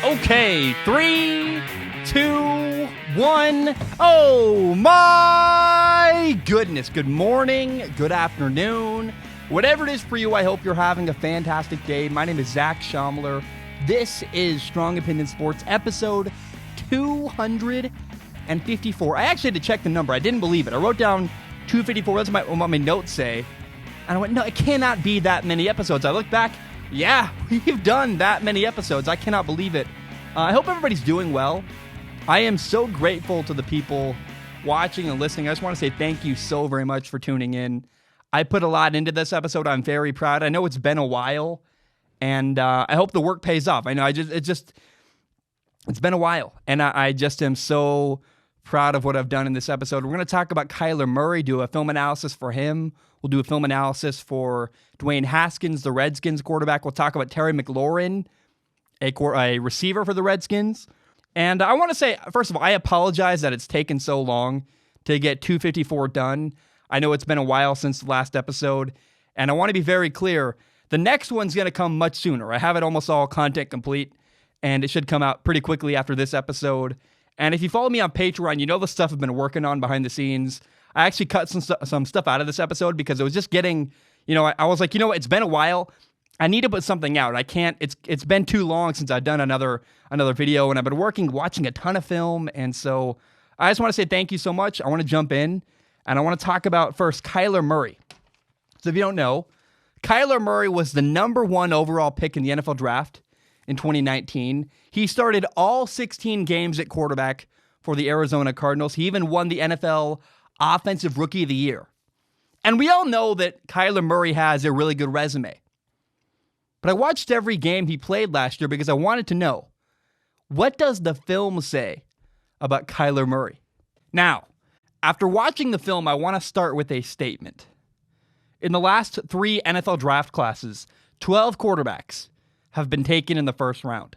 Okay, 3, 2, 1. Oh my goodness. Good morning, good afternoon. Whatever it is for you, I hope you're having a fantastic day. My name is Zach Schomler. This is Strong Opinion Sports, episode 254. I actually had to check the number. I didn't believe it. I wrote down 254. That's what my notes say. And I went, no, it cannot be that many episodes. I looked back. Yeah, we've done that many episodes. I cannot believe it. I hope everybody's doing well. I am so grateful to the people watching and listening. I just want to say thank you so very much for tuning in. I put a lot into this episode. I'm very proud. I know it's been a while, and I hope the work pays off. I know it's been a while, and I just am so proud of what I've done in this episode. We're going to talk about Kyler Murray, do a film analysis for him. We'll do a film analysis for Dwayne Haskins, the Redskins quarterback. We'll talk about Terry McLaurin, a receiver for the Redskins. And I want to say, first of all, I apologize that it's taken so long to get 254 done. I know it's been a while since the last episode, and I want to be very clear. The next one's going to come much sooner. I have it almost all content complete, and it should come out pretty quickly after this episode. And if you follow me on Patreon, you know the stuff I've been working on behind the scenes. I actually cut some stuff out of this episode because it was just getting, I was like, it's been a while. I need to put something out. I can't. It's been too long since I've done another video, and I've been watching a ton of film, and so I just want to say thank you so much. I want to jump in, and I want to talk about first Kyler Murray. So if you don't know, Kyler Murray was the number 1 overall pick in the NFL draft in 2019. He started all 16 games at quarterback for the Arizona Cardinals. He even won the NFL Offensive Rookie of the Year. And we all know that Kyler Murray has a really good resume. But I watched every game he played last year because I wanted to know, what does the film say about Kyler Murray? Now, after watching the film, I want to start with a statement. In the last 3 NFL draft classes, 12 quarterbacks have been taken in the first round.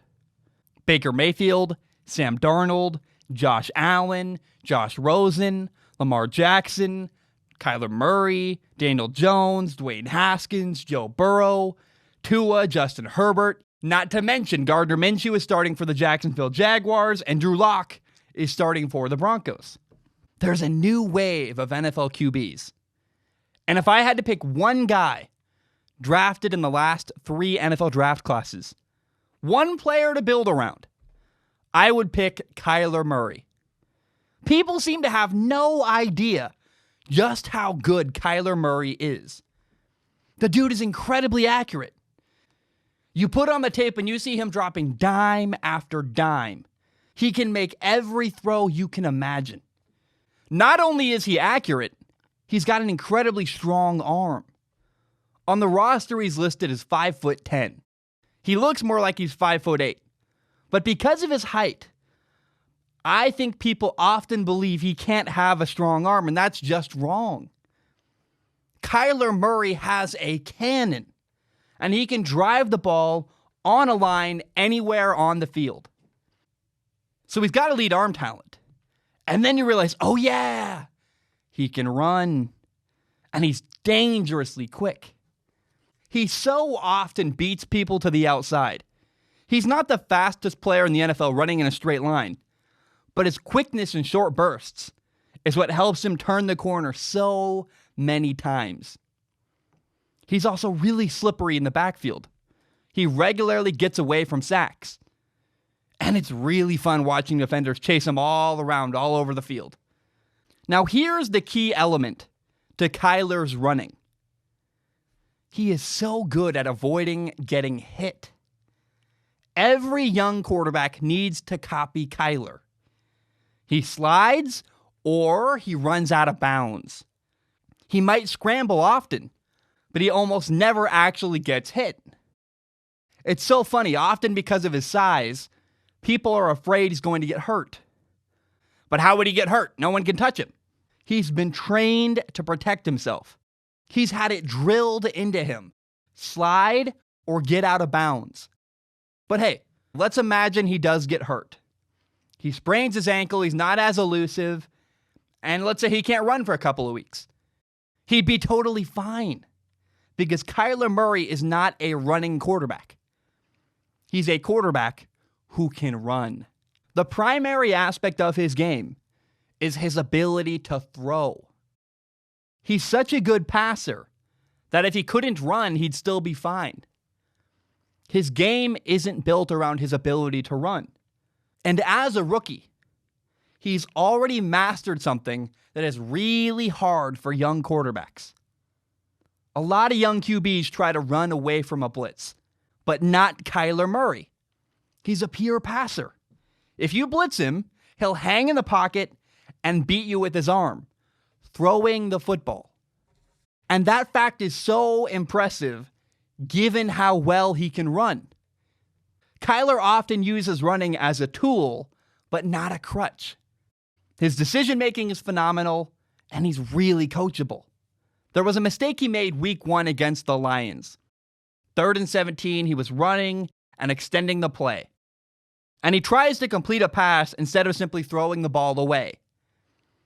Baker Mayfield, Sam Darnold, Josh Allen, Josh Rosen, Lamar Jackson, Kyler Murray, Daniel Jones, Dwayne Haskins, Joe Burrow, Tua, Justin Herbert, not to mention Gardner Minshew is starting for the Jacksonville Jaguars, and Drew Lock is starting for the Broncos. There's a new wave of NFL QBs. And if I had to pick one guy drafted in the last 3 NFL draft classes, one player to build around, I would pick Kyler Murray. People seem to have no idea just how good Kyler Murray is. The dude is incredibly accurate. You put on the tape and you see him dropping dime after dime. He can make every throw you can imagine. Not only is he accurate, he's got an incredibly strong arm. On the roster, he's listed as 5'10". He looks more like he's 5'8". But because of his height, I think people often believe he can't have a strong arm, and that's just wrong. Kyler Murray has a cannon, and he can drive the ball on a line anywhere on the field. So he's got elite arm talent. And then you realize, oh yeah, he can run, and he's dangerously quick. He so often beats people to the outside. He's not the fastest player in the NFL running in a straight line, but his quickness in short bursts is what helps him turn the corner so many times. He's also really slippery in the backfield. He regularly gets away from sacks. And it's really fun watching defenders chase him all around, all over the field. Now here's the key element to Kyler's running. He is so good at avoiding getting hit. Every young quarterback needs to copy Kyler. He slides or he runs out of bounds. He might scramble often, but he almost never actually gets hit. It's so funny, often because of his size, people are afraid he's going to get hurt. But how would he get hurt? No one can touch him. He's been trained to protect himself. He's had it drilled into him. Slide or get out of bounds. But hey, let's imagine he does get hurt. He sprains his ankle, he's not as elusive, and let's say he can't run for a couple of weeks. He'd be totally fine because Kyler Murray is not a running quarterback. He's a quarterback who can run. The primary aspect of his game is his ability to throw. He's such a good passer that if he couldn't run, he'd still be fine. His game isn't built around his ability to run. And as a rookie, he's already mastered something that is really hard for young quarterbacks. A lot of young QBs try to run away from a blitz, but not Kyler Murray. He's a pure passer. If you blitz him, he'll hang in the pocket and beat you with his arm, throwing the football. And that fact is so impressive given how well he can run. Kyler often uses running as a tool, but not a crutch. His decision-making is phenomenal, and he's really coachable. There was a mistake he made week 1 against the Lions. 3rd and 17, he was running and extending the play. And he tries to complete a pass instead of simply throwing the ball away.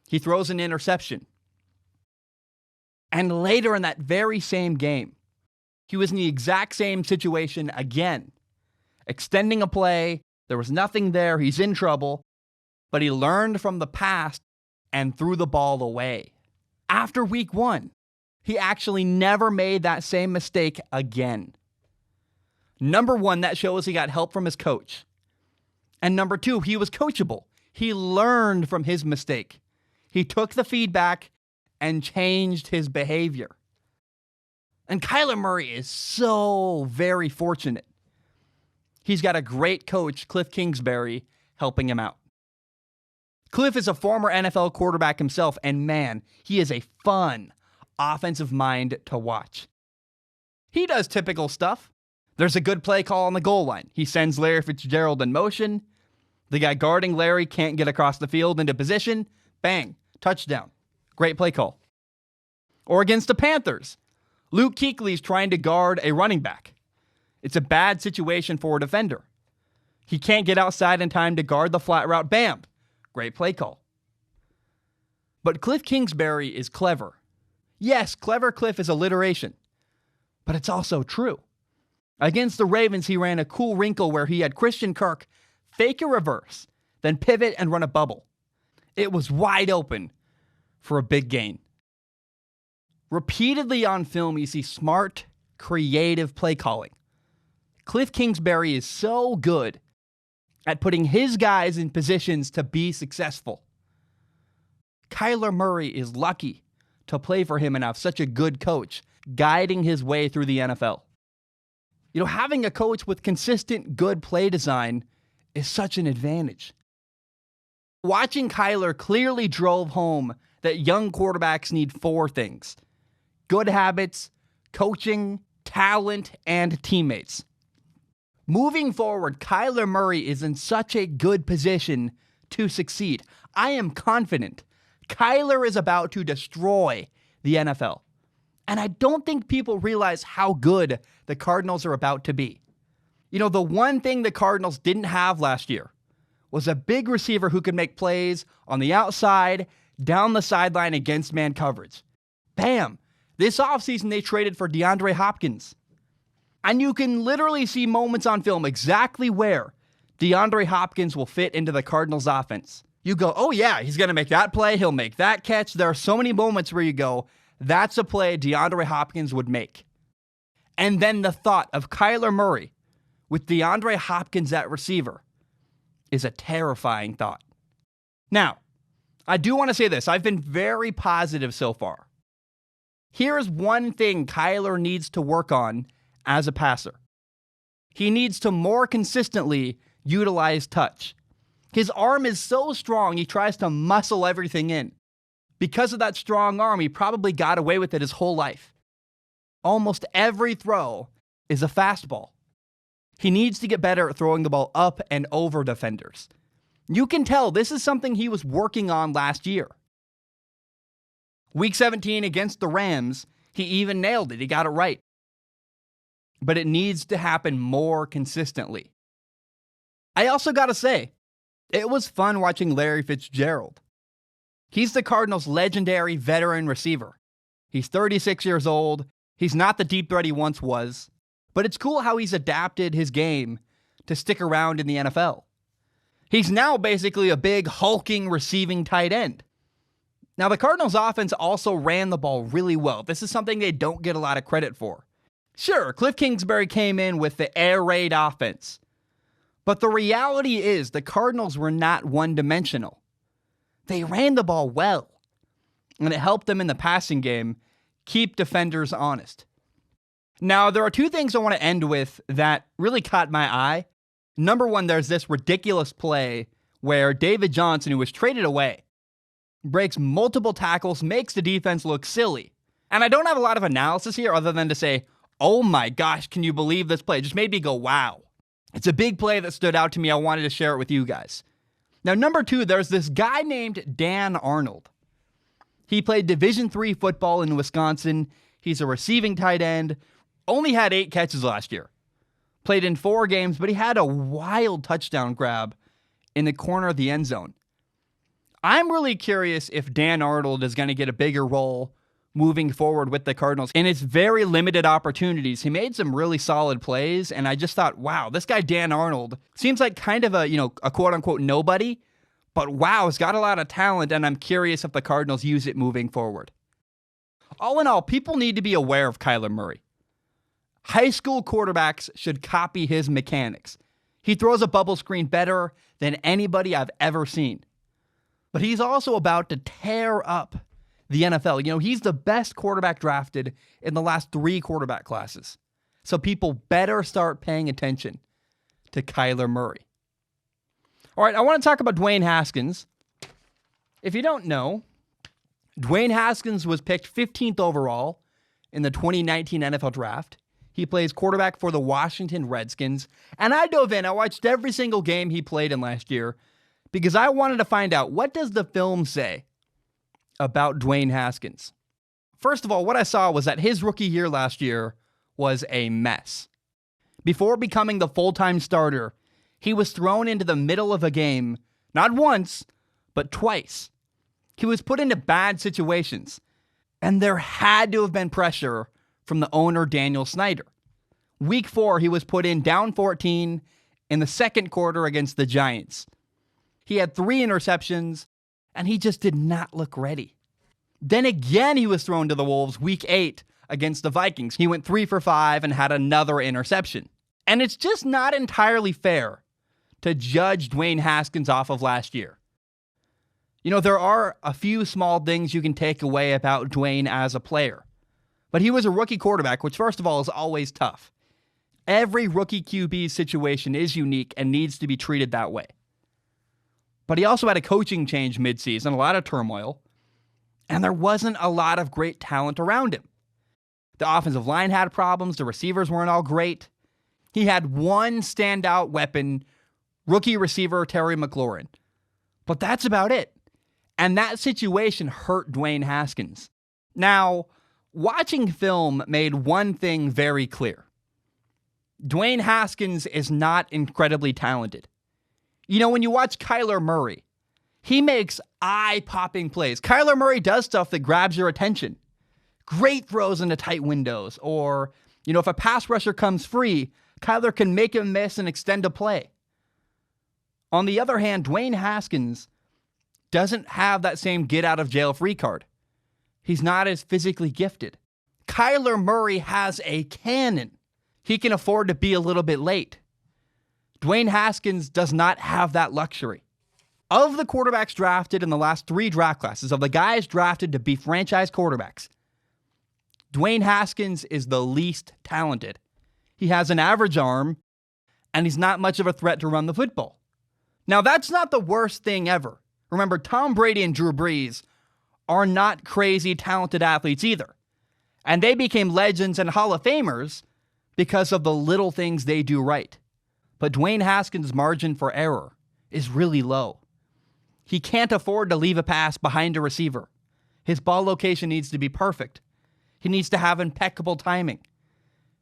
He throws an interception. And later in that very same game, he was in the exact same situation again. Extending a play, there was nothing there, he's in trouble, but he learned from the past and threw the ball away. After week 1, he actually never made that same mistake again. Number 1, that shows he got help from his coach. And number 2, he was coachable. He learned from his mistake. He took the feedback and changed his behavior. And Kyler Murray is so very fortunate. He's got a great coach, Cliff Kingsbury, helping him out. Cliff is a former NFL quarterback himself, and man, he is a fun offensive mind to watch. He does typical stuff. There's a good play call on the goal line. He sends Larry Fitzgerald in motion. The guy guarding Larry can't get across the field into position. Bang, touchdown. Great play call. Or against the Panthers, Luke Kuechly's trying to guard a running back. It's a bad situation for a defender. He can't get outside in time to guard the flat route. Bam! Great play call. But Cliff Kingsbury is clever. Yes, clever Cliff is alliteration, but it's also true. Against the Ravens, he ran a cool wrinkle where he had Christian Kirk fake a reverse, then pivot and run a bubble. It was wide open for a big gain. Repeatedly on film, you see smart, creative play calling. Cliff Kingsbury is so good at putting his guys in positions to be successful. Kyler Murray is lucky to play for him and have such a good coach guiding his way through the NFL. You know, having a coach with consistent good play design is such an advantage. Watching Kyler clearly drove home that young quarterbacks need 4 things: good habits, coaching, talent, and teammates. Moving forward, Kyler Murray is in such a good position to succeed. I am confident Kyler is about to destroy the NFL. And I don't think people realize how good the Cardinals are about to be. You know, the one thing the Cardinals didn't have last year was a big receiver who could make plays on the outside, down the sideline against man coverage. Bam! This offseason they traded for DeAndre Hopkins. And you can literally see moments on film exactly where DeAndre Hopkins will fit into the Cardinals offense. You go, oh yeah, he's going to make that play, he'll make that catch. There are so many moments where you go, that's a play DeAndre Hopkins would make. And then the thought of Kyler Murray with DeAndre Hopkins at receiver is a terrifying thought. Now, I do want to say this. I've been very positive so far. Here's one thing Kyler needs to work on as a passer. He needs to more consistently utilize touch. His arm is so strong, he tries to muscle everything in. Because of that strong arm, he probably got away with it his whole life. Almost every throw is a fastball. He needs to get better at throwing the ball up and over defenders. You can tell this is something he was working on last year. Week 17 against the Rams, he even nailed it. He got it right. But it needs to happen more consistently. I also got to say, it was fun watching Larry Fitzgerald. He's the Cardinals' legendary veteran receiver. He's 36 years old. He's not the deep threat he once was. But it's cool how he's adapted his game to stick around in the NFL. He's now basically a big, hulking, receiving tight end. Now, the Cardinals' offense also ran the ball really well. This is something they don't get a lot of credit for. Sure, Cliff Kingsbury came in with the air raid offense. But the reality is the Cardinals were not one-dimensional. They ran the ball well, and it helped them in the passing game keep defenders honest. Now, there are two things I want to end with that really caught my eye. Number one, there's this ridiculous play where David Johnson, who was traded away, breaks multiple tackles, makes the defense look silly. And I don't have a lot of analysis here other than to say, oh my gosh, can you believe this play? It just made me go, wow. It's a big play that stood out to me. I wanted to share it with you guys. Now, number two, there's this guy named Dan Arnold. He played Division III football in Wisconsin. He's a receiving tight end. Only had 8 catches last year. Played in 4 games, but he had a wild touchdown grab in the corner of the end zone. I'm really curious if Dan Arnold is going to get a bigger role moving forward with the Cardinals. In his very limited opportunities, he made some really solid plays, and I just thought, wow, this guy Dan Arnold seems like kind of a quote-unquote nobody, but wow, he's got a lot of talent, and I'm curious if the Cardinals use it moving forward. All in all, people need to be aware of Kyler Murray. High school quarterbacks should copy his mechanics. He throws a bubble screen better than anybody I've ever seen. But he's also about to tear up the NFL. He's the best quarterback drafted in the last 3 quarterback classes. So people better start paying attention to Kyler Murray. All right, I want to talk about Dwayne Haskins. If you don't know, Dwayne Haskins was picked 15th overall in the 2019 NFL Draft. He plays quarterback for the Washington Redskins. And I dove in. I watched every single game he played in last year because I wanted to find out, what does the film say about Dwayne Haskins? First of all, what I saw was that his rookie year last year was a mess. Before becoming the full-time starter, he was thrown into the middle of a game, not once, but twice. He was put into bad situations, and there had to have been pressure from the owner, Daniel Snyder. Week 4, he was put in down 14 in the second quarter against the Giants. He had 3 interceptions, and he just did not look ready. Then again, he was thrown to the Wolves week 8 against the Vikings. He went 3 for 5 and had another interception. And it's just not entirely fair to judge Dwayne Haskins off of last year. There are a few small things you can take away about Dwayne as a player. But he was a rookie quarterback, which first of all is always tough. Every rookie QB situation is unique and needs to be treated that way. But he also had a coaching change midseason, a lot of turmoil, and there wasn't a lot of great talent around him. The offensive line had problems, the receivers weren't all great. He had one standout weapon, rookie receiver Terry McLaurin. But that's about it. And that situation hurt Dwayne Haskins. Now, watching film made one thing very clear. Dwayne Haskins is not incredibly talented. When you watch Kyler Murray, he makes eye-popping plays. Kyler Murray does stuff that grabs your attention. Great throws into tight windows. Or, if a pass rusher comes free, Kyler can make him miss and extend a play. On the other hand, Dwayne Haskins doesn't have that same get-out-of-jail-free card. He's not as physically gifted. Kyler Murray has a cannon. He can afford to be a little bit late. Dwayne Haskins does not have that luxury. Of the quarterbacks drafted in the last 3 draft classes, of the guys drafted to be franchise quarterbacks, Dwayne Haskins is the least talented. He has an average arm, and he's not much of a threat to run the football. Now, that's not the worst thing ever. Remember, Tom Brady and Drew Brees are not crazy talented athletes either. And they became legends and Hall of Famers because of the little things they do right. But Dwayne Haskins' margin for error is really low. He can't afford to leave a pass behind a receiver. His ball location needs to be perfect. He needs to have impeccable timing.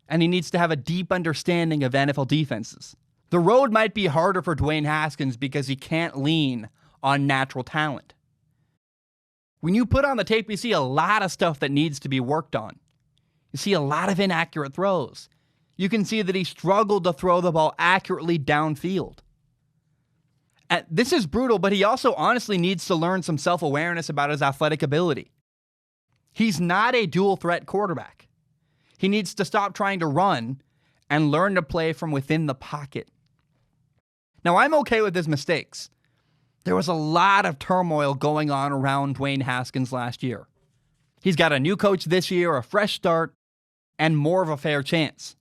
And he needs to have a deep understanding of NFL defenses. The road might be harder for Dwayne Haskins because he can't lean on natural talent. When you put on the tape, you see a lot of stuff that needs to be worked on. You see a lot of inaccurate throws. you can see that he struggled to throw the ball accurately downfield. And this is brutal, but he also honestly needs to learn some self-awareness about his athletic ability. He's not a dual threat quarterback. He needs to stop trying to run and learn to play from within the pocket. Now, I'm okay with his mistakes. There was a lot of turmoil going on around Dwayne Haskins last year. He's got a new coach this year, a fresh start, and more of a fair chance.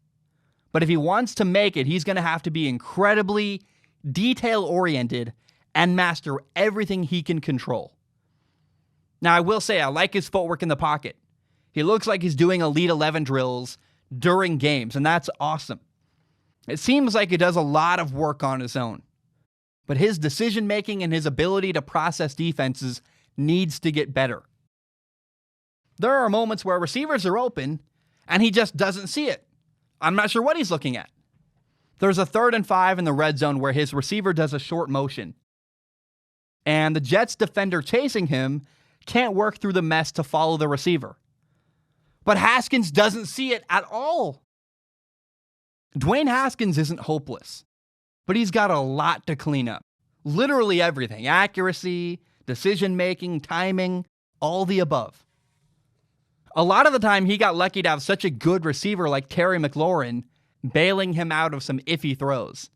But if he wants to make it, he's going to have to be incredibly detail-oriented and master everything he can control. Now, I will say I like his footwork in the pocket. He looks like he's doing Elite 11 drills during games, and that's awesome. It seems like he does a lot of work on his own. But his decision-making and his ability to process defenses needs to get better. There are moments where receivers are open, and he just doesn't see it. I'm not sure what he's looking at. There's a 3rd and 5 in the red zone where his receiver does a short motion. And the Jets defender chasing him can't work through the mess to follow the receiver. But Haskins doesn't see it at all. Dwayne Haskins isn't hopeless, but he's got a lot to clean up. Literally everything. Accuracy, decision-making, timing, all the above. A lot of the time, he got lucky to have such a good receiver like Terry McLaurin bailing him out of some iffy throws.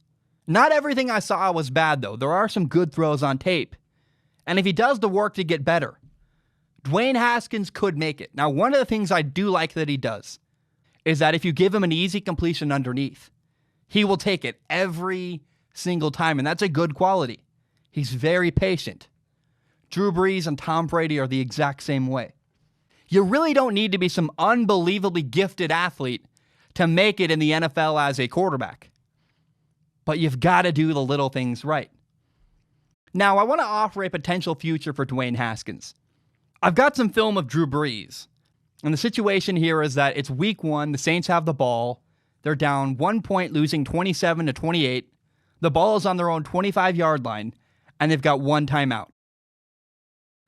Not everything I saw was bad, though. There are some good throws on tape. And if he does the work to get better, Dwayne Haskins could make it. Now, one of the things I do like that he does is that if you give him an easy completion underneath, he will take it every single time, and that's a good quality. He's very patient. Drew Brees and Tom Brady are the exact same way. You really don't need to be some unbelievably gifted athlete to make it in the NFL as a quarterback. But you've got to do the little things right. Now, I want to offer a potential future for Dwayne Haskins. I've got some film of Drew Brees. And the situation here is that it's week 1. The Saints have the ball. They're down 1 point, losing 27-28. The ball is on their own 25-yard line, and they've got 1 timeout.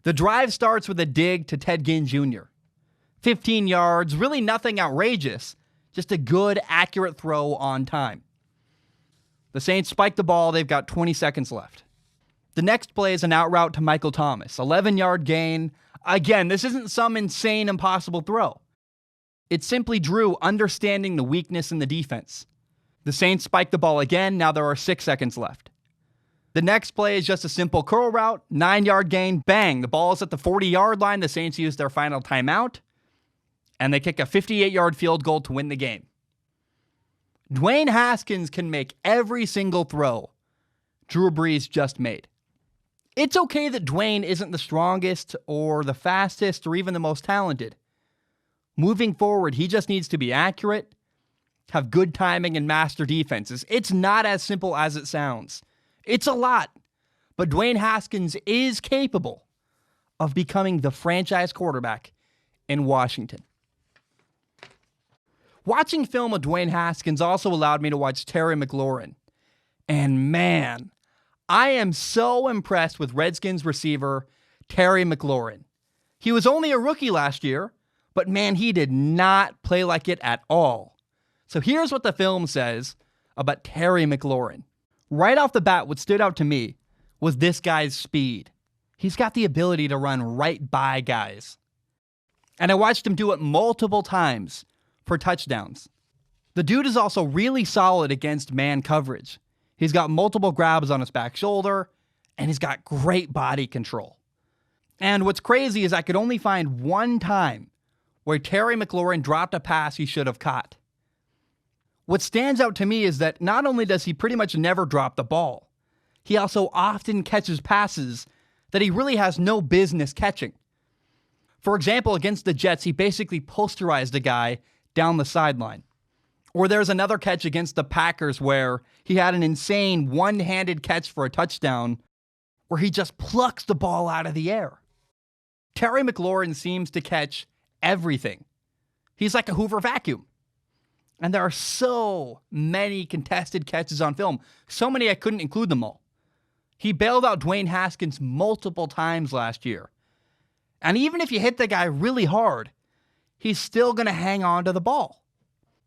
The drive starts with a dig to Ted Ginn Jr. 15 yards, really nothing outrageous, just a good, accurate throw on time. The Saints spike the ball. They've got 20 seconds left. The next play is an out route to Michael Thomas. 11-yard gain. Again, this isn't some insane, impossible throw. It's simply Drew understanding the weakness in the defense. The Saints spike the ball again. Now there are 6 seconds left. The next play is just a simple curl route. 9-yard gain. Bang. The ball is at the 40-yard line. The Saints use their final timeout. And they kick a 58-yard field goal to win the game. Dwayne Haskins can make every single throw Drew Brees just made. It's okay that Dwayne isn't the strongest or the fastest or even the most talented. Moving forward, he just needs to be accurate, have good timing, and master defenses. It's not as simple as it sounds. It's a lot. But Dwayne Haskins is capable of becoming the franchise quarterback in Washington. Watching film of Dwayne Haskins also allowed me to watch Terry McLaurin. And man, I am so impressed with Redskins receiver Terry McLaurin. He was only a rookie last year, but man, he did not play like it at all. So here's what the film says about Terry McLaurin. Right off the bat, what stood out to me was this guy's speed. He's got the ability to run right by guys. And I watched him do it multiple times for touchdowns. The dude is also really solid against man coverage. He's got multiple grabs on his back shoulder, and he's got great body control. And what's crazy is I could only find one time where Terry McLaurin dropped a pass he should have caught. What stands out to me is that not only does he pretty much never drop the ball, he also often catches passes that he really has no business catching. For example, against the Jets, he basically posterized a guy down the sideline. Or there's another catch against the Packers where he had an insane one-handed catch for a touchdown where he just plucks the ball out of the air. Terry McLaurin seems to catch everything. He's like a Hoover vacuum. And there are so many contested catches on film. So many I couldn't include them all. He bailed out Dwayne Haskins multiple times last year. And even if you hit the guy really hard, he's still going to hang on to the ball.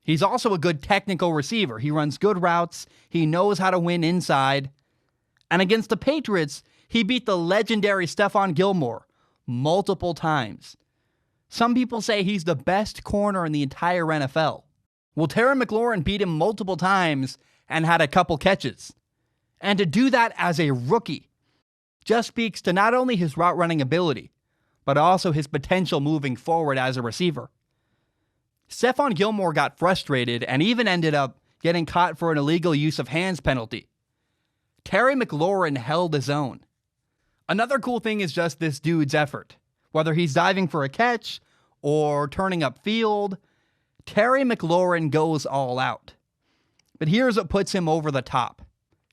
He's also a good technical receiver. He runs good routes. He knows how to win inside. And against the Patriots, he beat the legendary Stephon Gilmore multiple times. Some people say he's the best corner in the entire NFL. Well, Terry McLaurin beat him multiple times and had a couple catches. And to do that as a rookie just speaks to not only his route running ability, but also his potential moving forward as a receiver. Stephon Gilmore got frustrated and even ended up getting caught for an illegal use of hands penalty. Terry McLaurin held his own. Another cool thing is just this dude's effort. Whether he's diving for a catch or turning up field, Terry McLaurin goes all out. But here's what puts him over the top.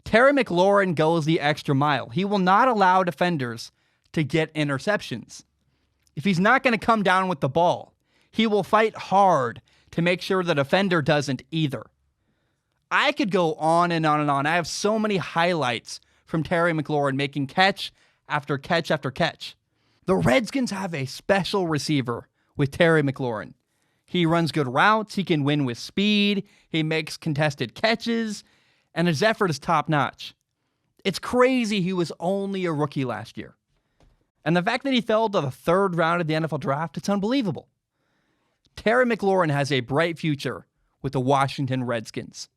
Terry McLaurin goes the extra mile. He will not allow defenders to get interceptions. If he's not going to come down with the ball, he will fight hard to make sure the defender doesn't either. I could go on and on and on. I have so many highlights from Terry McLaurin making catch after catch after catch. The Redskins have a special receiver with Terry McLaurin. He runs good routes, he can win with speed, he makes contested catches, and his effort is top-notch. It's crazy he was only a rookie last year. And the fact that he fell to the third round of the NFL draft, it's unbelievable. Terry McLaurin has a bright future with the Washington Redskins.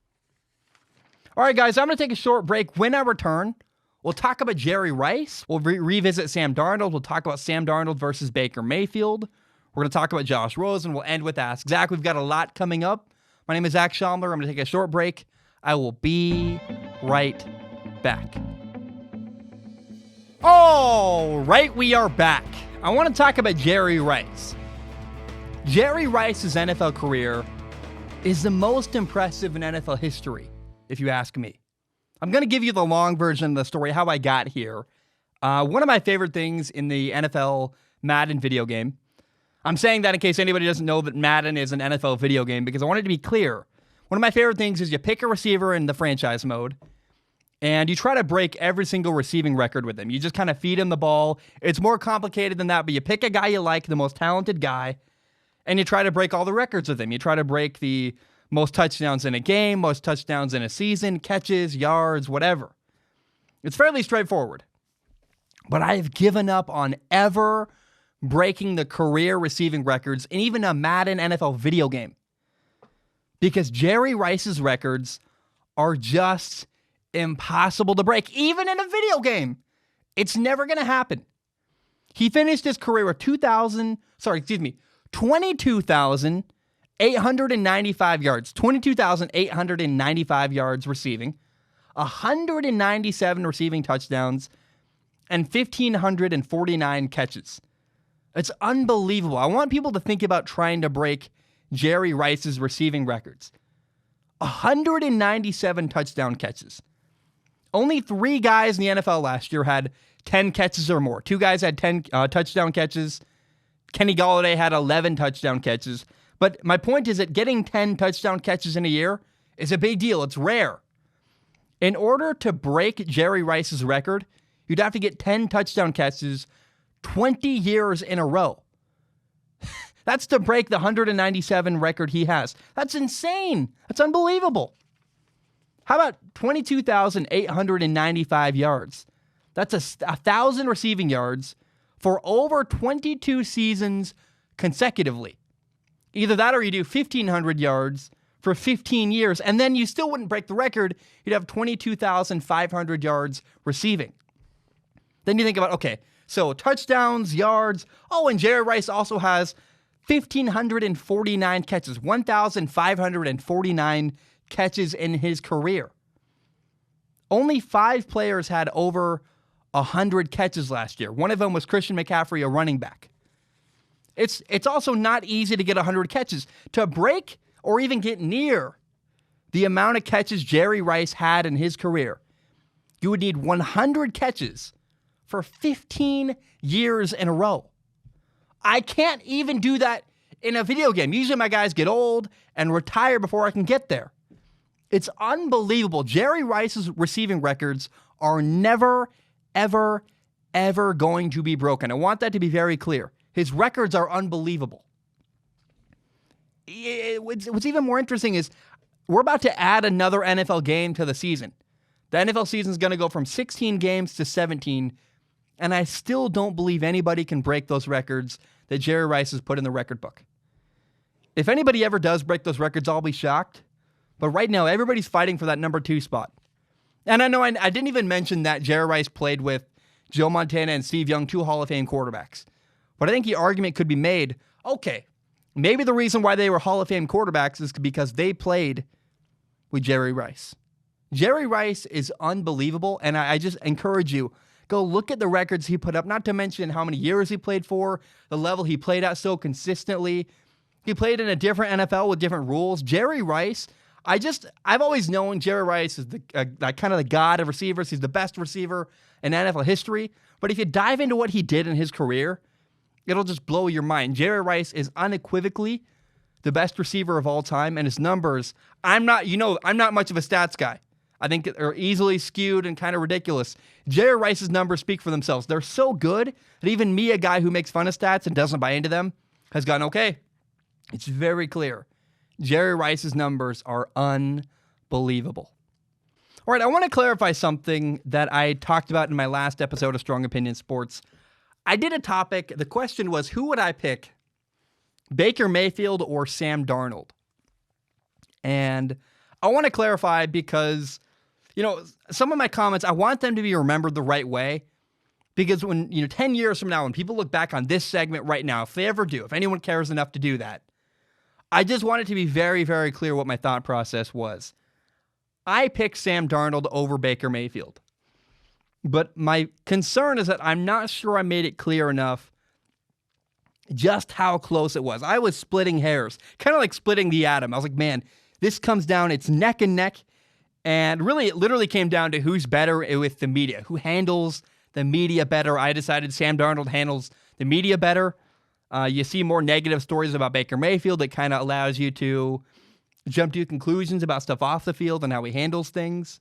All right, guys, I'm going to take a short break. When I return, we'll talk about Jerry Rice. We'll revisit Sam Darnold. We'll talk about Sam Darnold versus Baker Mayfield. We're going to talk about Josh Rosen. We'll end with Ask Zach. We've got a lot coming up. My name is Zach Schomler. I'm going to take a short break. I will be right back. All right, we are back. I want to talk about Jerry Rice. Jerry Rice's NFL career is the most impressive in NFL history, if you ask me. I'm going to give you the long version of the story, how I got here. One of my favorite things in the NFL Madden video game. I'm saying that in case anybody doesn't know that Madden is an NFL video game, because I want it to be clear. One of my favorite things is you pick a receiver in the franchise mode, and you try to break every single receiving record with him. You just kind of feed him the ball. It's more complicated than that, but you pick a guy you like, the most talented guy, and you try to break all the records with him. You try to break the most touchdowns in a game, most touchdowns in a season, catches, yards, whatever. It's fairly straightforward. But I have given up on ever breaking the career receiving records in even a Madden NFL video game. Because Jerry Rice's records are just impossible to break, even in a video game. It's never going to happen. He finished his career with 22,895 yards. 22,895 yards receiving, 197 receiving touchdowns, and 1,549 catches. It's unbelievable. I want people to think about trying to break Jerry Rice's receiving records. 197 touchdown catches. Only 3 guys in the NFL last year had 10 catches or more. 2 guys had 10 touchdown catches. Kenny Golladay had 11 touchdown catches. But my point is that getting 10 touchdown catches in a year is a big deal. It's rare. In order to break Jerry Rice's record, you'd have to get 10 touchdown catches 20 years in a row. That's to break the 197 record he has. That's insane. That's unbelievable. How about 22,895 yards? That's 1,000 receiving yards for over 22 seasons consecutively. Either that or you do 1,500 yards for 15 years, and then you still wouldn't break the record. You'd have 22,500 yards receiving. Then you think about, okay, so touchdowns, yards. Oh, and Jerry Rice also has 1,549 catches, 1,549 catches in his career. Only 5 players had over 100 catches last year. One of them was Christian McCaffrey, a running back. It's also not easy to get 100 catches. To break or even get near the amount of catches Jerry Rice had in his career, you would need 100 catches for 15 years in a row. I can't even do that in a video game. Usually my guys get old and retire before I can get there. It's unbelievable. Jerry Rice's receiving records are never, ever, ever going to be broken. I want that to be very clear. His records are unbelievable. what's even more interesting is we're about to add another NFL game to the season. The NFL season is going to go from 16 games to 17, and I still don't believe anybody can break those records that Jerry Rice has put in the record book. If anybody ever does break those records, I'll be shocked. But right now, everybody's fighting for that number 2 spot. And I know I didn't even mention that Jerry Rice played with Joe Montana and Steve Young, 2 Hall of Fame quarterbacks. But I think the argument could be made, okay, maybe the reason why they were Hall of Fame quarterbacks is because they played with Jerry Rice. Jerry Rice is unbelievable, and I just encourage you, go look at the records he put up, not to mention how many years he played for, the level he played at so consistently. He played in a different NFL with different rules. Jerry Rice, I've always known Jerry Rice is the kind of the god of receivers. He's the best receiver in NFL history. But if you dive into what he did in his career, it'll just blow your mind. Jerry Rice is unequivocally the best receiver of all time, and his numbers, I'm not much of a stats guy. I think they're easily skewed and kind of ridiculous. Jerry Rice's numbers speak for themselves. They're so good that even me, a guy who makes fun of stats and doesn't buy into them, has gone, okay, it's very clear. Jerry Rice's numbers are unbelievable. All right, I want to clarify something that I talked about in my last episode of Strong Opinion Sports. I did a topic. The question was, who would I pick, Baker Mayfield or Sam Darnold? And I want to clarify because, some of my comments, I want them to be remembered the right way. Because when, 10 years from now, when people look back on this segment right now, if they ever do, if anyone cares enough to do that, I just want it to be very, very clear what my thought process was. I picked Sam Darnold over Baker Mayfield. But my concern is that I'm not sure I made it clear enough just how close it was. I was splitting hairs, kind of like splitting the atom. I was like, man, this comes down, it's neck and neck. And really, it literally came down to who's better with the media, who handles the media better. I decided Sam Darnold handles the media better. You see more negative stories about Baker Mayfield that kind of allows you to jump to conclusions about stuff off the field and how he handles things.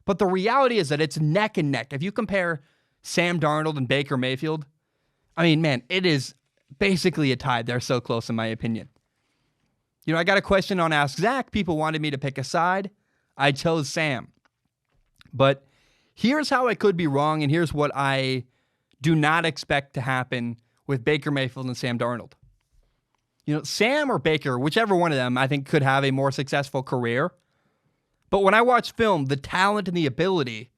But the reality is that it's neck and neck. If you compare Sam Darnold and Baker Mayfield, I mean, man, it is basically a tie. They're so close, in my opinion. I got a question on Ask Zach. People wanted me to pick a side. I chose Sam. But here's how I could be wrong, and here's what I do not expect to happen with Baker Mayfield and Sam Darnold. Sam or Baker, whichever one of them, I think could have a more successful career. But when I watch film, the talent and the ability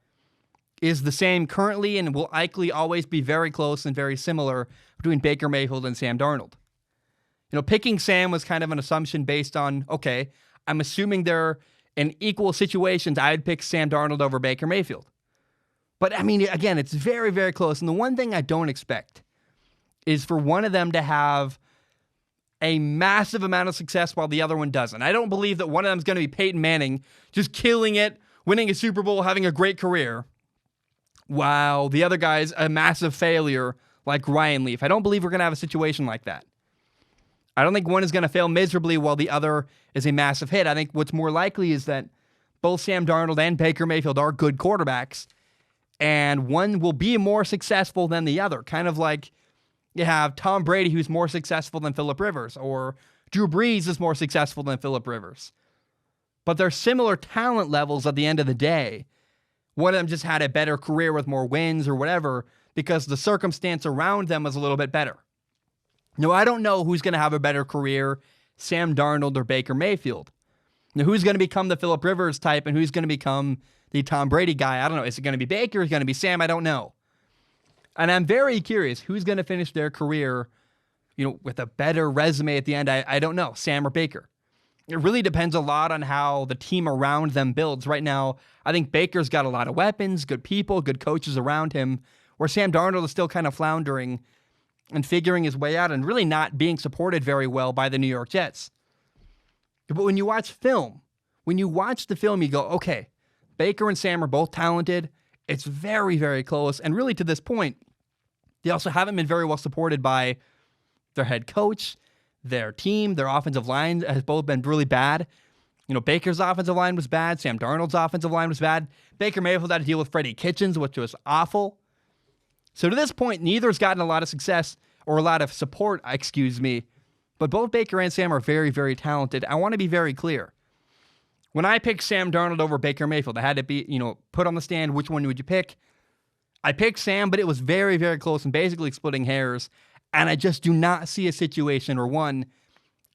is the same currently and will likely always be very close and very similar between Baker Mayfield and Sam Darnold. Picking Sam was kind of an assumption based on, okay, I'm assuming they're in equal situations. I'd pick Sam Darnold over Baker Mayfield. But, I mean, again, it's very, very close. And the one thing I don't expect is for one of them to have a massive amount of success while the other one doesn't. I don't believe that one of them is going to be Peyton Manning, just killing it, winning a Super Bowl, having a great career, while the other guy's a massive failure like Ryan Leaf. I don't believe we're going to have a situation like that. I don't think one is going to fail miserably while the other is a massive hit. I think what's more likely is that both Sam Darnold and Baker Mayfield are good quarterbacks, and one will be more successful than the other. Kind of like you have Tom Brady, who's more successful than Phillip Rivers, or Drew Brees is more successful than Phillip Rivers. But they're similar talent levels at the end of the day. One of them just had a better career with more wins or whatever because the circumstance around them was a little bit better. Now, I don't know who's going to have a better career, Sam Darnold or Baker Mayfield. Now, who's going to become the Phillip Rivers type and who's going to become the Tom Brady guy? I don't know. Is it going to be Baker? Is it going to be Sam? I don't know. And I'm very curious who's going to finish their career, with a better resume at the end. I don't know, Sam or Baker. It really depends a lot on how the team around them builds. Right now, I think Baker's got a lot of weapons, good people, good coaches around him, where Sam Darnold is still kind of floundering and figuring his way out and really not being supported very well by the New York Jets. But when you watch the film, you go, okay, Baker and Sam are both talented. It's very, very close. And really to this point, they also haven't been very well supported by their head coach, their team, their offensive line has both been really bad. Baker's offensive line was bad. Sam Darnold's offensive line was bad. Baker Mayfield had to deal with Freddie Kitchens, which was awful. So to this point, neither's gotten a lot of success or a lot of support, But both Baker and Sam are very, very talented. I want to be very clear. When I picked Sam Darnold over Baker Mayfield, I had to be, put on the stand, which one would you pick? I picked Sam, but it was very, very close and basically splitting hairs. And I just do not see a situation where one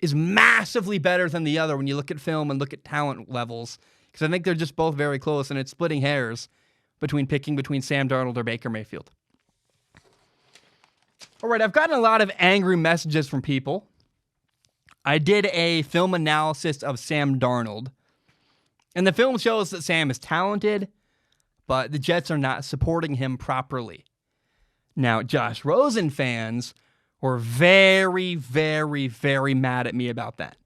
is massively better than the other when you look at film and look at talent levels. Because I think they're just both very close, and it's splitting hairs between Sam Darnold or Baker Mayfield. All right, I've gotten a lot of angry messages from people. I did a film analysis of Sam Darnold, and the film shows that Sam is talented, but the Jets are not supporting him properly. Now, Josh Rosen fans were very, very, very mad at me about that.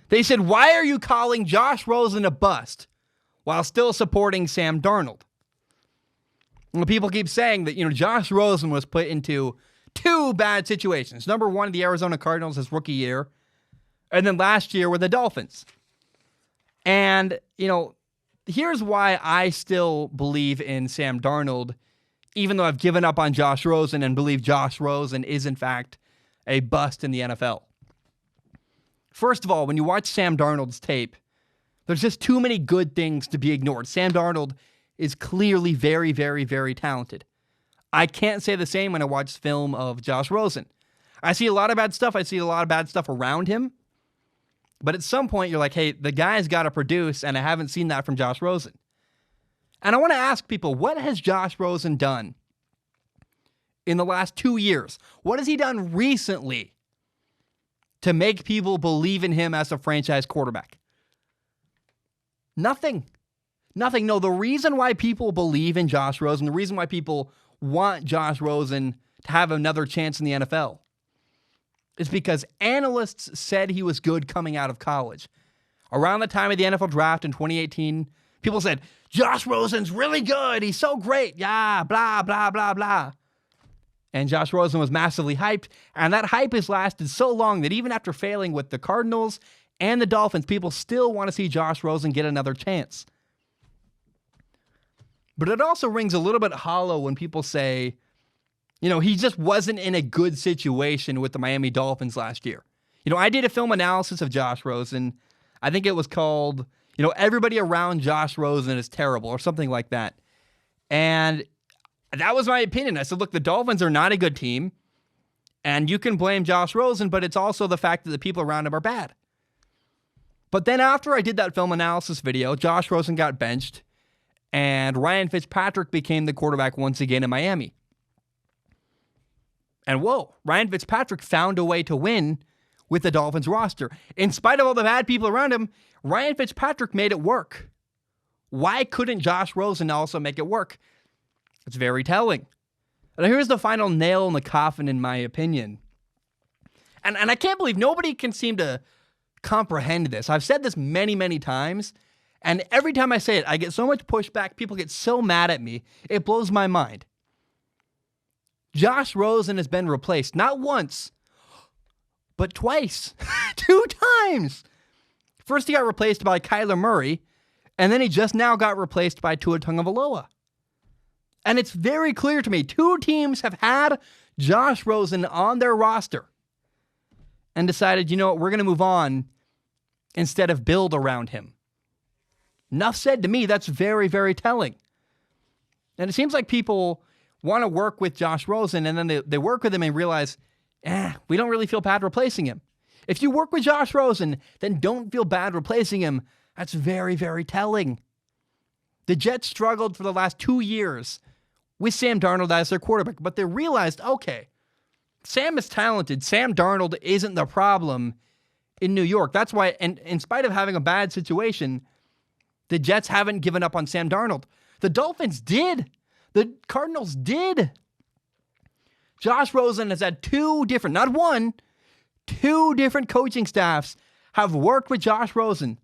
They said, why are you calling Josh Rosen a bust while still supporting Sam Darnold? Well, people keep saying that, Josh Rosen was put into two bad situations. Number one, the Arizona Cardinals his rookie year, and then last year with the Dolphins. And, here's why I still believe in Sam Darnold, even though I've given up on Josh Rosen and believe Josh Rosen is, in fact, a bust in the NFL. First of all, when you watch Sam Darnold's tape, there's just too many good things to be ignored. Sam Darnold is clearly very, very, very talented. I can't say the same when I watch film of Josh Rosen. I see a lot of bad stuff. I see a lot of bad stuff around him. But at some point, you're like, hey, the guy's got to produce, and I haven't seen that from Josh Rosen. And I want to ask people, what has Josh Rosen done in the last 2 years? What has he done recently to make people believe in him as a franchise quarterback? Nothing. No, the reason why people believe in Josh Rosen, the reason why people want Josh Rosen to have another chance in the NFL is because analysts said he was good coming out of college. Around the time of the NFL draft in 2018, people said, Josh Rosen's really good. He's so great. Yeah, blah, blah, blah, blah. And Josh Rosen was massively hyped, and that hype has lasted so long that even after failing with the Cardinals and the Dolphins, people still want to see Josh Rosen get another chance. But it also rings a little bit hollow when people say, he just wasn't in a good situation with the Miami Dolphins last year. I did a film analysis of Josh Rosen. I think it was called, Everybody Around Josh Rosen is Terrible or something like that. And that was my opinion. I said, look, the Dolphins are not a good team, and you can blame Josh Rosen, but it's also the fact that the people around him are bad. But then after I did that film analysis video, Josh Rosen got benched, and Ryan Fitzpatrick became the quarterback once again in Miami. And whoa, Ryan Fitzpatrick found a way to win with the Dolphins roster. In spite of all the bad people around him, Ryan Fitzpatrick made it work. Why couldn't Josh Rosen also make it work? It's very telling. And here's the final nail in the coffin, in my opinion. And I can't believe nobody can seem to comprehend this. I've said this many, many times, and every time I say it, I get so much pushback. People get so mad at me. It blows my mind. Josh Rosen has been replaced, not once, but twice. 2 times. First, he got replaced by Kyler Murray, and then he just now got replaced by Tua Tagovailoa. And it's very clear to me, 2 teams have had Josh Rosen on their roster and decided, we're going to move on instead of build around him. Enough said to me, that's very, very telling. And it seems like people want to work with Josh Rosen, and then they work with him and realize, we don't really feel bad replacing him. If you work with Josh Rosen, then don't feel bad replacing him. That's very, very telling. The Jets struggled for the last 2 years with Sam Darnold as their quarterback, but they realized, okay, Sam is talented. Sam Darnold isn't the problem in New York. That's why, and in spite of having a bad situation, the Jets haven't given up on Sam Darnold. The Dolphins did. The Cardinals did. Josh Rosen has had 2 different, not one, 2 different coaching staffs have worked with Josh Rosen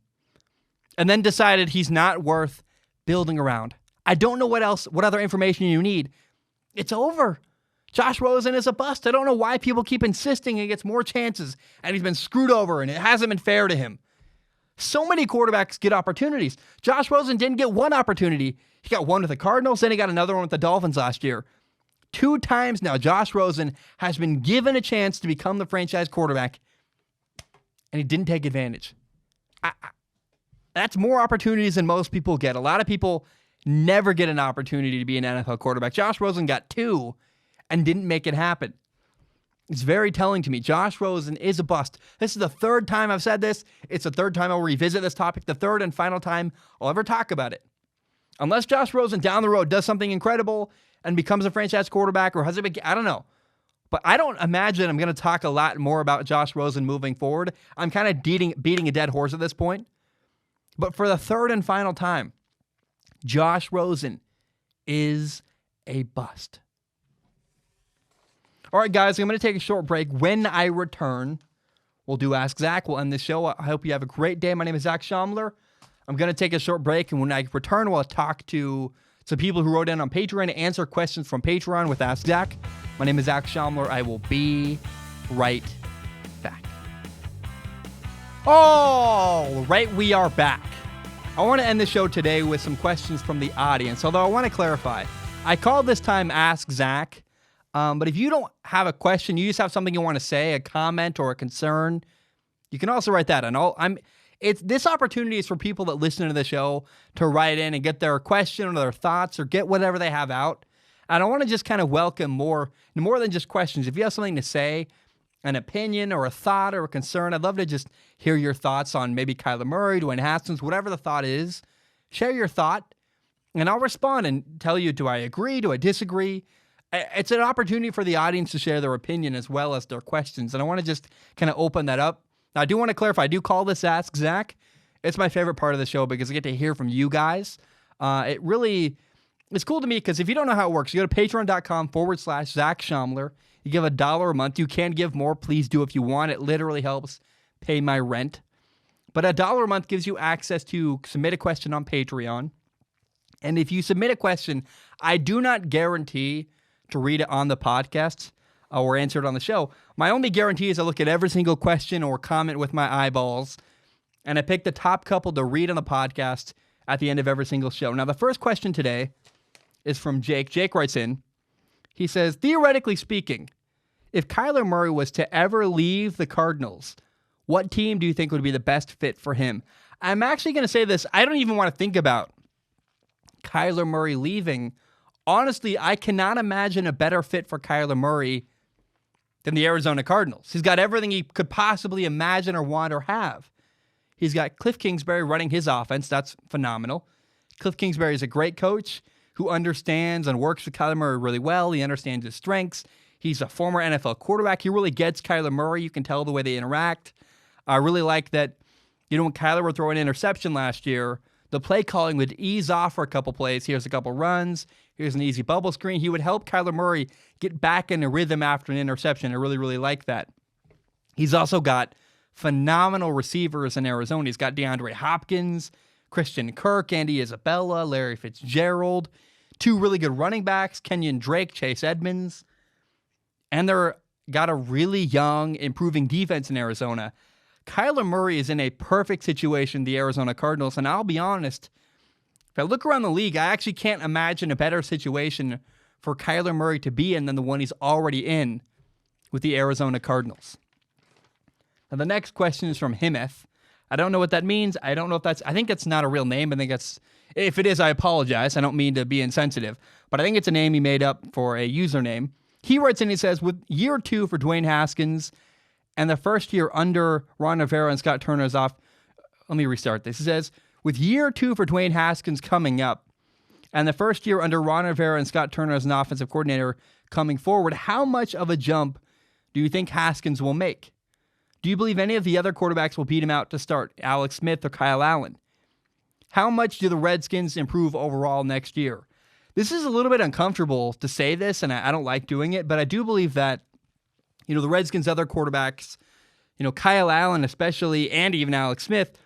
and then decided he's not worth building around. I don't know what other information you need. It's over. Josh Rosen is a bust. I don't know why people keep insisting he gets more chances and he's been screwed over and it hasn't been fair to him. So many quarterbacks get opportunities. Josh Rosen didn't get one opportunity. He got one with the Cardinals, then he got another one with the Dolphins last year. 2 times now, Josh Rosen has been given a chance to become the franchise quarterback, and he didn't take advantage. That's more opportunities than most people get. A lot of people never get an opportunity to be an NFL quarterback. Josh Rosen got 2 and didn't make it happen. It's very telling to me. Josh Rosen is a bust. This is the 3rd time I've said this. It's the 3rd time I'll revisit this topic, the 3rd and final time I'll ever talk about it. Unless Josh Rosen down the road does something incredible and becomes a franchise quarterback or has a big, I don't know. But I don't imagine I'm going to talk a lot more about Josh Rosen moving forward. I'm kind of beating a dead horse at this point. But for the 3rd and final time, Josh Rosen is a bust. All right, guys, I'm going to take a short break. When I return, we'll do Ask Zach. We'll end the show. I hope you have a great day. My name is Zach Schaumler. I'm going to take a short break, and when I return, we'll talk to some people who wrote in on Patreon to answer questions from Patreon with Ask Zach. My name is Zach Schaumler. I will be right back. All right, we are back. I want to end the show today with some questions from the audience, although I want to clarify. I called this time Ask Zach, but if you don't have a question, you just have something you want to say, a comment or a concern, you can also write that. This opportunity is for people that listen to the show to write in and get their question or their thoughts or get whatever they have out. And I want to just kind of welcome more than just questions. If you have something to say, an opinion or a thought or a concern, I'd love to just hear your thoughts on maybe Kyler Murray, Dwayne Haskins, whatever the thought is. Share your thought, and I'll respond and tell you, do I agree? Do I disagree? It's an opportunity for the audience to share their opinion as well as their questions, and I want to just kind of open that up. Now, I do want to clarify, I do call this Ask Zach. It's my favorite part of the show because I get to hear from you guys. It's cool to me because if you don't know how it works, you go to patreon.com/Zach Schaumler. You give $1 a month. You can give more. Please do if you want. It literally helps pay my rent. But $1 a month gives you access to submit a question on Patreon. And if you submit a question, I do not guarantee to read it on the podcast or answer it on the show. My only guarantee is I look at every single question or comment with my eyeballs, and I pick the top couple to read on the podcast at the end of every single show. Now, the first question today is from Jake. Jake writes in. He says, theoretically speaking, if Kyler Murray was to ever leave the Cardinals, what team do you think would be the best fit for him? I'm actually going to say this. I don't even want to think about Kyler Murray leaving. Honestly, I cannot imagine a better fit for Kyler Murray than the Arizona Cardinals. He's got everything he could possibly imagine or want or have. He's got Cliff Kingsbury running his offense. That's phenomenal. Cliff Kingsbury is a great coach who understands and works with Kyler Murray really well. He understands his strengths. He's a former NFL quarterback. He really gets Kyler Murray. You can tell the way they interact. I really like that, when Kyler would throw an interception last year, the play calling would ease off for a couple plays. Here's a couple runs. Here's an easy bubble screen. He would help Kyler Murray get back in a rhythm after an interception. I really, really like that. He's also got phenomenal receivers in Arizona. He's got DeAndre Hopkins, Christian Kirk, Andy Isabella, Larry Fitzgerald, 2 really good running backs, Kenyon Drake, Chase Edmonds, and they're got a really young, improving defense in Arizona. Kyler Murray is in a perfect situation, the Arizona Cardinals, and I'll be honest, if I look around the league, I actually can't imagine a better situation for Kyler Murray to be in than the one he's already in with the Arizona Cardinals. Now, the next question is from Himeth. I don't know what that means. I think that's not a real name. If it is, I apologize. I don't mean to be insensitive, but I think it's a name he made up for a username. He writes in, he says, with year 2 for Dwayne Haskins and the first year under Ron Rivera and Scott Turner's off. Let me restart this. He says, with year 2 for Dwayne Haskins coming up and the first year under Ron Rivera and Scott Turner as an offensive coordinator coming forward, how much of a jump do you think Haskins will make? Do you believe any of the other quarterbacks will beat him out to start, Alex Smith or Kyle Allen? How much do the Redskins improve overall next year? This is a little bit uncomfortable to say this, and I don't like doing it, but I do believe that, the Redskins' other quarterbacks, Kyle Allen especially, and even Alex Smith,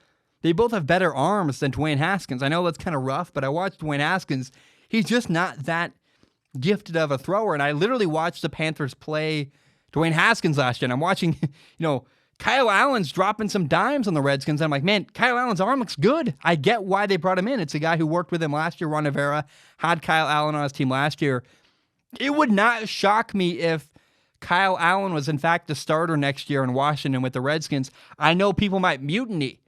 they both have better arms than Dwayne Haskins. I know that's kind of rough, but I watched Dwayne Haskins. He's just not that gifted of a thrower, and I literally watched the Panthers play Dwayne Haskins last year, and I'm watching, Kyle Allen's dropping some dimes on the Redskins. I'm like, man, Kyle Allen's arm looks good. I get why they brought him in. It's a guy who worked with him last year. Ron Rivera had Kyle Allen on his team last year. It would not shock me if Kyle Allen was in fact the starter next year in Washington with the Redskins, I know people might mutiny,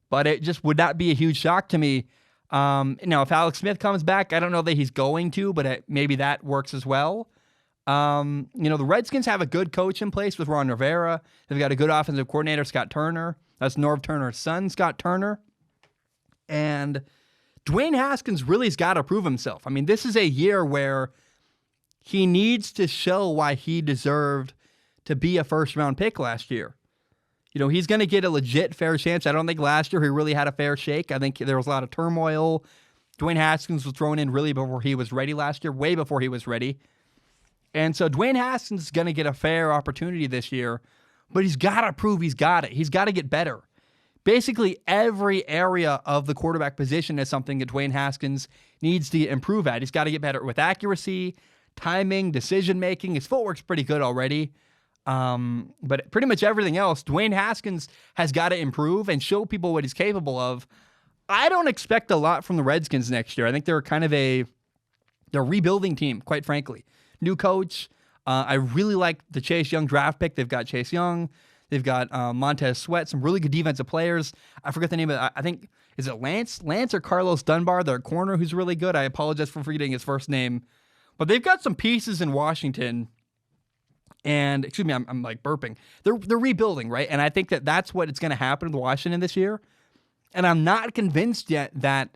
but it just would not be a huge shock to me. Now, if Alex Smith comes back, I don't know that he's going to, but maybe that works as well. The Redskins have a good coach in place with Ron Rivera. They've got a good offensive coordinator, Scott Turner. That's Norv Turner's son, Scott Turner. And Dwayne Haskins really has got to prove himself. I mean, this is a year where he needs to show why he deserved to be a first-round pick last year. He's going to get a legit fair chance. I don't think last year he really had a fair shake. I think there was a lot of turmoil. Dwayne Haskins was thrown in really before he was ready last year, way before he was ready. And so Dwayne Haskins is going to get a fair opportunity this year, but he's got to prove he's got it. He's got to get better. Basically, every area of the quarterback position is something that Dwayne Haskins needs to improve at. He's got to get better with accuracy, timing, decision-making. His footwork's pretty good already. But pretty much everything else, Dwayne Haskins has got to improve and show people what he's capable of. I don't expect a lot from the Redskins next year. I think they're kind of they're a rebuilding team, quite frankly. New coach. I really like the Chase Young draft pick. They've got Chase Young. They've got Montez Sweat, some really good defensive players. I forget the name of it. I think, is it Lance or Carlos Dunbar, their corner, who's really good? I apologize for forgetting his first name. But they've got some pieces in Washington. And, excuse me, I'm like burping. They're rebuilding, right? And I think that's what it's going to happen with Washington this year. And I'm not convinced yet that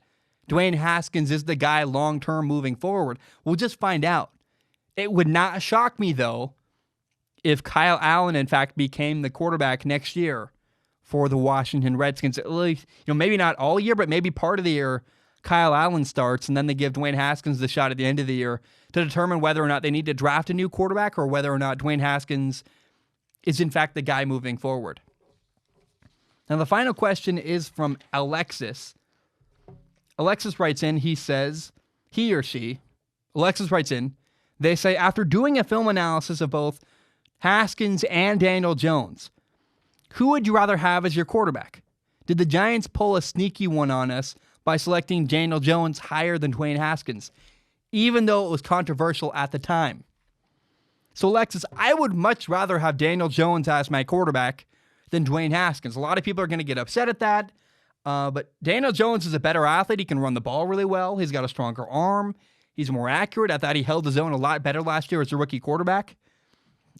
Dwayne Haskins is the guy long-term moving forward. We'll just find out. It would not shock me, though, if Kyle Allen, in fact, became the quarterback next year for the Washington Redskins. At least, maybe not all year, but maybe part of the year, Kyle Allen starts, and then they give Dwayne Haskins the shot at the end of the year to determine whether or not they need to draft a new quarterback or whether or not Dwayne Haskins is, in fact, the guy moving forward. Now, the final question is from Alexis. Alexis writes in, Alexis writes in, they say, after doing a film analysis of both Haskins and Daniel Jones, who would you rather have as your quarterback? Did the Giants pull a sneaky one on us by selecting Daniel Jones higher than Dwayne Haskins, even though it was controversial at the time? So, Alexis, I would much rather have Daniel Jones as my quarterback than Dwayne Haskins. A lot of people are going to get upset at that, but Daniel Jones is a better athlete. He can run the ball really well. He's got a stronger arm. He's more accurate. I thought he held his own a lot better last year as a rookie quarterback.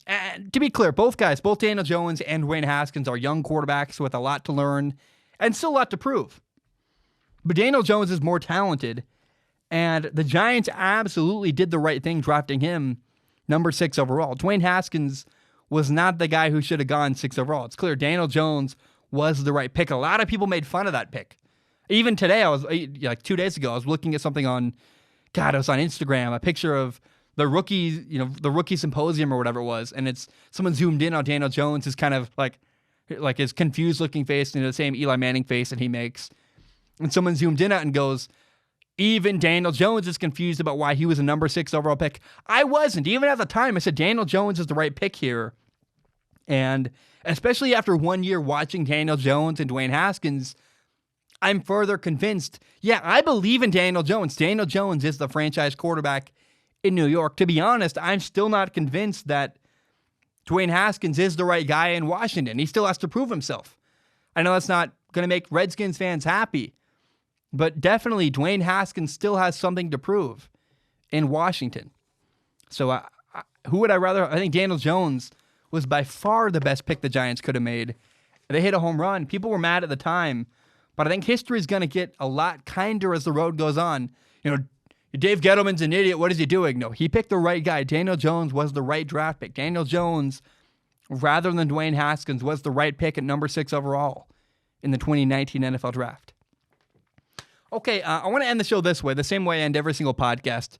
And to be clear, both Daniel Jones and Dwayne Haskins are young quarterbacks with a lot to learn and still a lot to prove. But Daniel Jones is more talented, and the Giants absolutely did the right thing drafting him number 6 overall. Dwayne Haskins was not the guy who should have gone 6 overall. It's clear Daniel Jones was the right pick. A lot of people made fun of that pick. Even today, 2 days ago, I was looking at something on Instagram, a picture of the rookie symposium or whatever it was, and it's someone zoomed in on Daniel Jones, is kind of like his confused looking face, the same Eli Manning face that he makes. And someone zoomed in at and goes, even Daniel Jones is confused about why he was a number 6 overall pick. I wasn't. Even at the time, I said Daniel Jones is the right pick here. And especially after 1 year watching Daniel Jones and Dwayne Haskins, I'm further convinced, I believe in Daniel Jones. Daniel Jones is the franchise quarterback in New York. To be honest, I'm still not convinced that Dwayne Haskins is the right guy in Washington. He still has to prove himself. I know that's not going to make Redskins fans happy, but definitely Dwayne Haskins still has something to prove in Washington. So who would I rather? I think Daniel Jones was by far the best pick the Giants could have made. They hit a home run. People were mad at the time, but I think history is going to get a lot kinder as the road goes on. Dave Gettleman's an idiot. What is he doing? No, he picked the right guy. Daniel Jones was the right draft pick. Daniel Jones, rather than Dwayne Haskins, was the right pick at number 6 overall in the 2019 NFL Draft. Okay, I want to end the show this way, the same way I end every single podcast.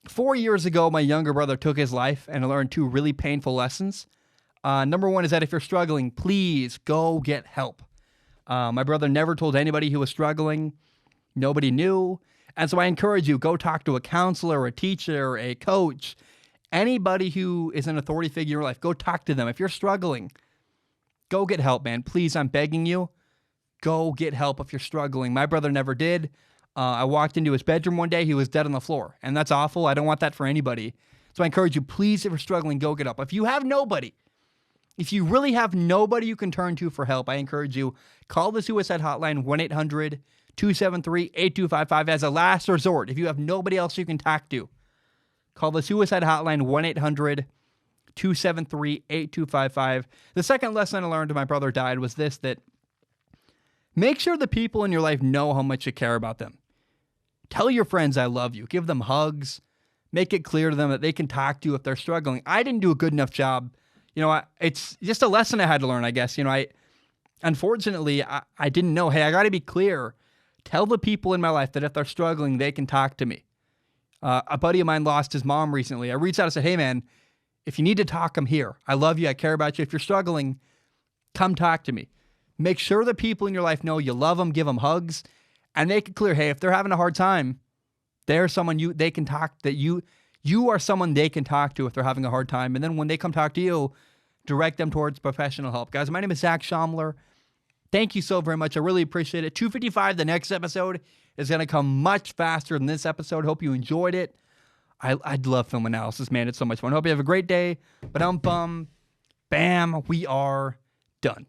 4 years ago, my younger brother took his life, and I learned 2 really painful lessons. Number 1 is that if you're struggling, please go get help. My brother never told anybody he was struggling. Nobody knew. And so I encourage you, go talk to a counselor, a teacher, a coach, anybody who is an authority figure in your life. Go talk to them. If you're struggling, go get help, man. Please, I'm begging you. Go get help if you're struggling. My brother never did. I walked into his bedroom one day. He was dead on the floor. And that's awful. I don't want that for anybody. So I encourage you, please, if you're struggling, go get help. If you really have nobody you can turn to for help, I encourage you, call the suicide hotline, 1-800-273-8255 as a last resort. If you have nobody else you can talk to, call the suicide hotline, 1-800-273-8255. The second lesson I learned when my brother died was this, that make sure the people in your life know how much you care about them. Tell your friends I love you. Give them hugs. Make it clear to them that they can talk to you if they're struggling. I didn't do a good enough job. It's just a lesson I had to learn, I guess. Unfortunately, I didn't know, hey, I got to be clear. Tell the people in my life that if they're struggling, they can talk to me. A buddy of mine lost his mom recently. I reached out and said, hey, man, if you need to talk, I'm here. I love you. I care about you. If you're struggling, come talk to me. Make sure the people in your life know you love them, give them hugs, and make it clear, hey, if they're having a hard time, they're someone they can talk, that you are someone they can talk to if they're having a hard time. And then when they come talk to you, direct them towards professional help. Guys, my name is Zach Schaumler. Thank you so very much. I really appreciate it. 255, the next episode is going to come much faster than this episode. Hope you enjoyed it. I'd love film analysis, man. It's so much fun. Hope you have a great day. Bam, we are done.